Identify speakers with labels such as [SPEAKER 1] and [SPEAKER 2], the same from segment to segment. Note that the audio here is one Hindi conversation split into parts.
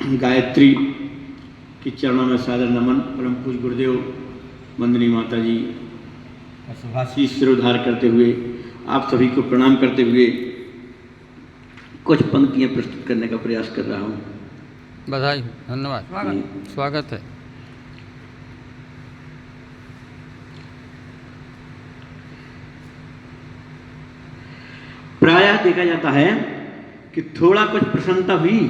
[SPEAKER 1] गायत्री के चरणों में सादर नमन। परम पूज्य गुरुदेव वंदनी माता जी शीश सिरोधार करते हुए आप सभी को प्रणाम करते हुए कुछ पंक्तियां प्रस्तुत करने का प्रयास कर रहा हूँ।
[SPEAKER 2] बधाई, धन्यवाद, स्वागत है।
[SPEAKER 1] प्रायः देखा जाता है कि थोड़ा कुछ प्रसन्नता हुई,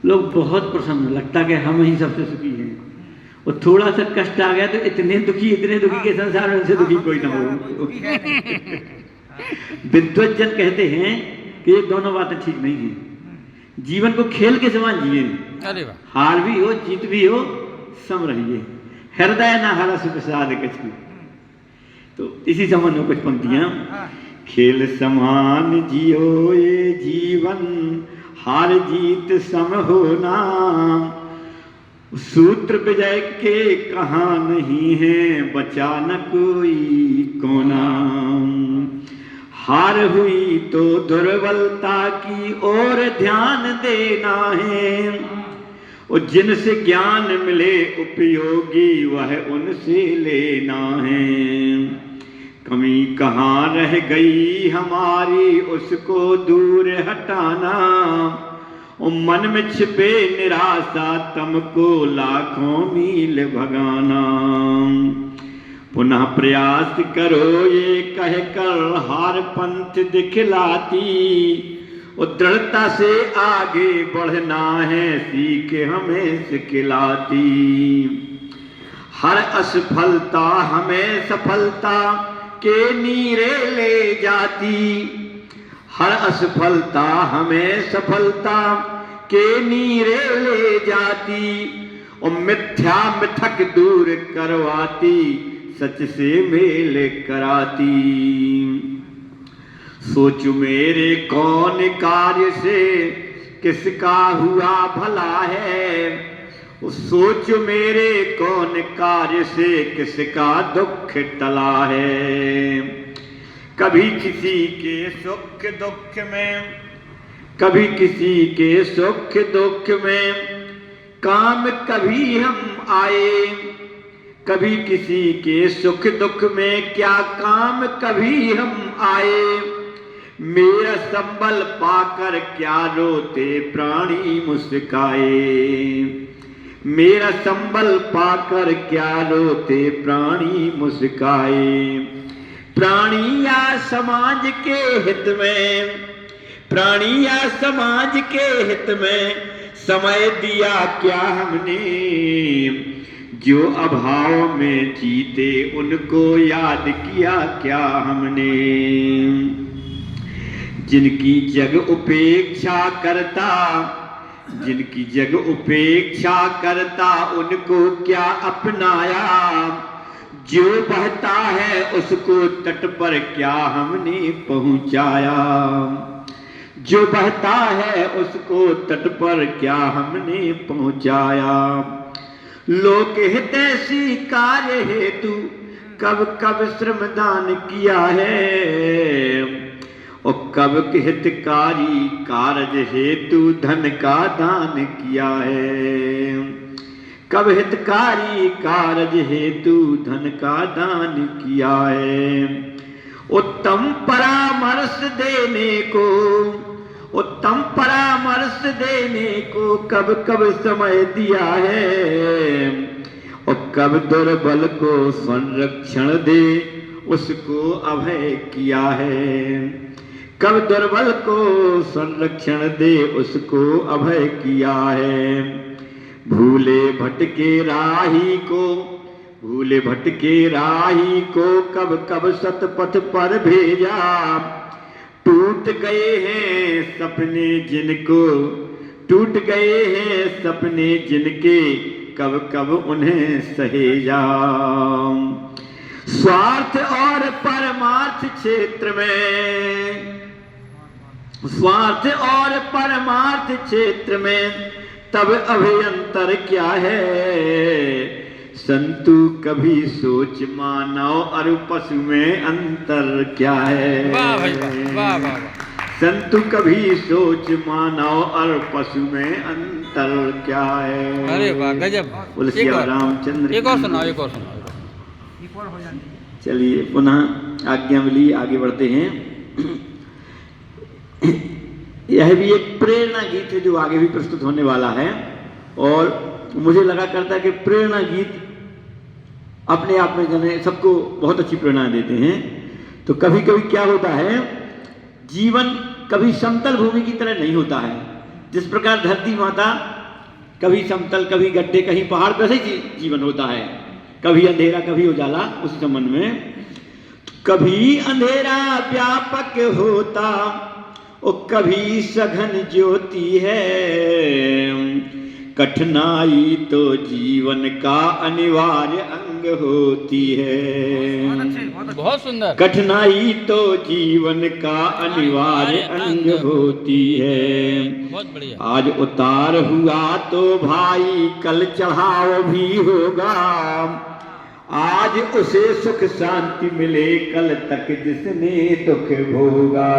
[SPEAKER 1] लोग बहुत प्रसन्न, लगता कि हम ही सबसे सुखी हैं। और थोड़ा सा कष्ट आ गया तो इतने दुखी के संसार में उनसे दुखी कोई ना हो। विद्वज्जन कहते हैं कि ये दोनों बातें ठीक नहीं है। जीवन को खेल के समान जिए, हार भी हो जीत भी हो, सम रहिए। हृदय ना हरस प्रसाद कछु। तो इसी संबंध में कुछ पंक्तियां। खेल समान जियो ये जीवन, हार जीत सम होना। सूत्र विजय के कहाँ नहीं है, बचा न कोई कोना। हार हुई तो दुर्बलता की ओर ध्यान देना है। और जिनसे ज्ञान मिले उपयोगी, वह उनसे लेना है। कमी कहाँ रह गई हमारी, उसको दूर हटाना। और मन में छिपे निराशा, तुमको लाखों मील भगाना। पुनः प्रयास करो ये कह कर, हार पंथ दिखलाती। और दृढ़ता से आगे बढ़ना है, सीख हमें सिखलाती। हर असफलता हमें सफलता के नीरे ले जाती। हर असफलता हमें सफलता के नीरे ले जाती। और मिथ्या मिथक दूर करवाती, सच से मेल कराती। सोच मेरे कौन कार्य से किसका हुआ भला है। सोच मेरे कौन कार्य से किसका दुख टला है। कभी किसी के सुख दुख में, कभी किसी के सुख दुख में काम कभी हम आए। कभी किसी के सुख दुख में क्या काम कभी हम आए। मेरा संबल पाकर क्या रोते प्राणी मुस्काए। मेरा संबल पाकर क्या रोते प्राणी मुस्काए। प्राणी या समाज के हित में, प्राणी या समाज के हित में समय दिया क्या हमने। जो अभाव में जीते उनको याद किया क्या हमने। जिनकी जग उपेक्षा करता, जिनकी जग उपेक्षा करता, उनको क्या अपनाया। जो बहता है उसको तट पर क्या हमने पहुंचाया। जो बहता है उसको तट पर क्या हमने पहुंचाया। लोक हितैषी कार्य हेतु कब कब श्रमदान किया है। और कब हितकारी कार्य हेतु धन का दान किया है। कब हितकारी कार्य हेतु धन का दान किया है। उत्तम परामर्श देने को, उत्तम परामर्श देने को कब कब समय दिया है। और कब दुर्बल को संरक्षण दे उसको अभय किया है। कब दुर्बल को संरक्षण दे उसको अभय किया है। भूले भटके राही को, भूले भटके राही को कब कब सतपथ पर भेजा। टूट गए हैं सपने जिनको, टूट गए हैं सपने जिनके, कब कब उन्हें सहेजा। स्वार्थ और परमार्थ क्षेत्र में, स्वार्थ और परमार्थ क्षेत्र में तब अभ्यंतर क्या है। संतु कभी सोच मानव और पशु में अंतर क्या है।
[SPEAKER 2] वाह भाई वाह, वाह वाह।
[SPEAKER 1] संतु कभी सोच मानव और पशु में अंतर क्या है।
[SPEAKER 2] अरे वाह गजब।
[SPEAKER 1] तुलसी
[SPEAKER 2] एक और
[SPEAKER 1] रामचंद्र
[SPEAKER 2] एक और सुनाओ, एक और सुनाओ।
[SPEAKER 1] चलिए पुनः आज्ञा मिली, आगे बढ़ते हैं। यह भी एक प्रेरणा गीत है जो आगे भी प्रस्तुत होने वाला है, और मुझे लगा करता है कि प्रेरणा गीत अपने आप में जने सबको बहुत अच्छी प्रेरणा देते हैं। तो कभी कभी क्या होता है, जीवन कभी समतल भूमि की तरह नहीं होता है। जिस प्रकार धरती माता कभी समतल, कभी गड्ढे, कहीं पहाड़, वैसे ही जीवन होता है। कभी अंधेरा, कभी उजाला, उसी संबंध में। कभी अंधेरा व्यापक होता और कभी सघन ज्योति है। कठिनाई तो जीवन का अनिवार्य अंग होती है।
[SPEAKER 2] बहुत सुंदर।
[SPEAKER 1] कठिनाई तो जीवन का अनिवार्य अंग होती है।
[SPEAKER 2] बहुत बढ़िया।
[SPEAKER 1] आज उतार हुआ तो भाई कल चढ़ाव भी होगा। आज उसे सुख शांति मिले, कल तक जिसने दुख भोगा।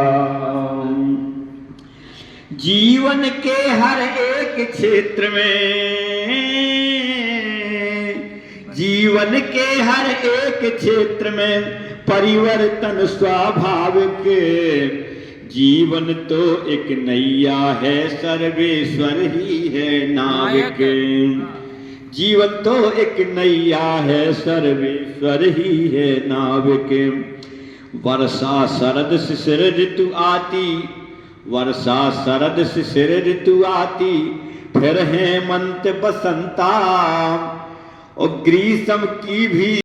[SPEAKER 1] जीवन के हर एक क्षेत्र में, जीवन के हर एक क्षेत्र में परिवर्तन स्वाभाविक। जीवन तो एक नैया है, सर्वेश्वर ही है नाविक। जीवन तो एक नैया है, सर्वेश्वर ही है नाविक। वर्षा शरद शिशिर ऋतु आती, वर्षा शरद शिशिर ऋतु आती, फिर हेमंत बसंता, और ग्रीष्म की भी